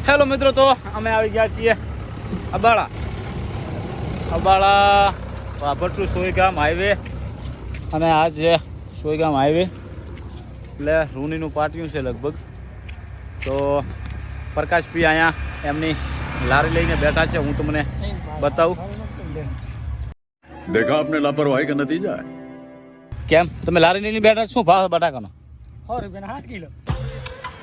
Hello મિત્રો, તો અમે આવી ગયા છીએ અબાળા ભટ્ટુ સોયગામ હાઈવે. અને આ છે સોયગામ હાઈવે એટલે રૂનીનું પાટિયું છે લગભગ. તો પ્રકાશભાઈ અહીંયા એમની લારી લઈને બેઠા છે, હું તમને બતાવું. देखा आपने लापरवाही का नतीजा है. કેમ તમે લારી લઈને બેઠા? શું ભાવ બટાકાનો? 100 રૂપિયા 7 કિલો.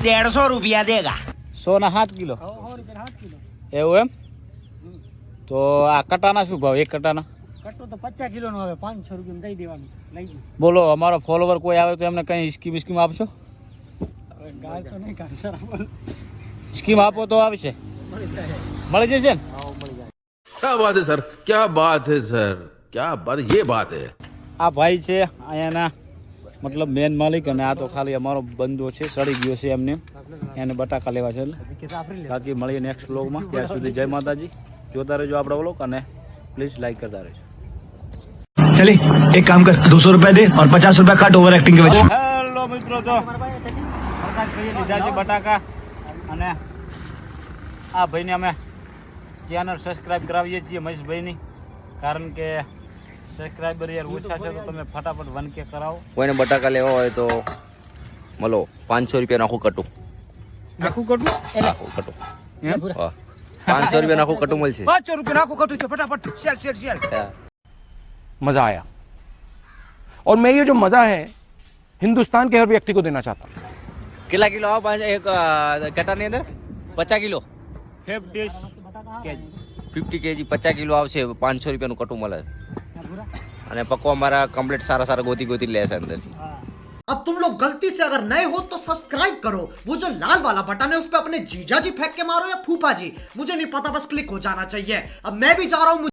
150 रुपया देगा. 100 ના 7 કિલો. 100 રૂપિયા 7 કિલો. એવું એમ? તો આ કટાના શું ભાવ? એક કટાના કટ્ટો તો 50 કિલો નો આવે, 500 રૂપિયા દઈ દેવાનું. લઈ ગયો. બોલો, અમારો ફોલોવર કોઈ આવે તો એમને કઈ સ્કીમ આપશો? હવે ગાય તો નહીં કાઢતા. સ્કીમ આપો તો આવશે, મળી જશે ને? क्या बात है सर, क्या बात है सર, क्या बात, ये बात है. આ ભાઈ છે અહીંયાના મતલબ મેન માલિક, અને આ તો ખાલી અમારો બંધો છે, સડી ગયો છે એમને, એને બટાકા લેવા છે. બાકી મળીએ નેક્સ્ટ વ્લોગમાં. ત્યાં સુધી જય માતાજી. જોતા રહેજો આપણા વ્લોગ અને પ્લીઝ લાઈક કરતા રહેજો. चले एक काम कर 200 रुपया दे और 50 रुपया काट ओवर एक्टिंग के वजह. હેલો મિત્રો, તો પ્રકાશભાઈએ લીધા છે બટાકા, અને આ ભાઈને અમે ચેનલ સબસ્ક્રાઈબ કરાવીએ છીએ મહેશભાઈની, કારણ કે સબસ્ક્રાઈબર યાર ઓછા છે, તો તમે ફટાફટ 1K કરાવો. કોઈને બટાકા લેવા હોય તો મળો, 500 રૂપિયા નાખું કટું. આખું કટું નાખું કટું. હા, 500 રૂપિયા નાખું કટું મળશે. 500 रुपया नाखो कटू छे फटाफट शेल शेल शेल. मज़ा आया और मैं ये जो मज़ा है हिंदुस्तान के हर व्यक्ति को देना चाहता हूँ. કેટલા કિલો આવે? એક કટારની અંદર 50 કિલો, 50 કેજી 50 કિલો આવશે. 500 રૂપિયાનું કટું મળે. અને પકવા મારા કમ્પ્લીટ સારા સારા ગોતી લેશે અંદરથી. अब तुम लोग गलती से अगर नए हो तो सब्सक्राइब करो. वो जो लाल वाला बटन है उस पे अपने जीजा जी फेंक के मारो या फूफा जी, मुझे नहीं पता, बस क्लिक हो जाना चाहिए. अब मैं भी जा रहा हूँ.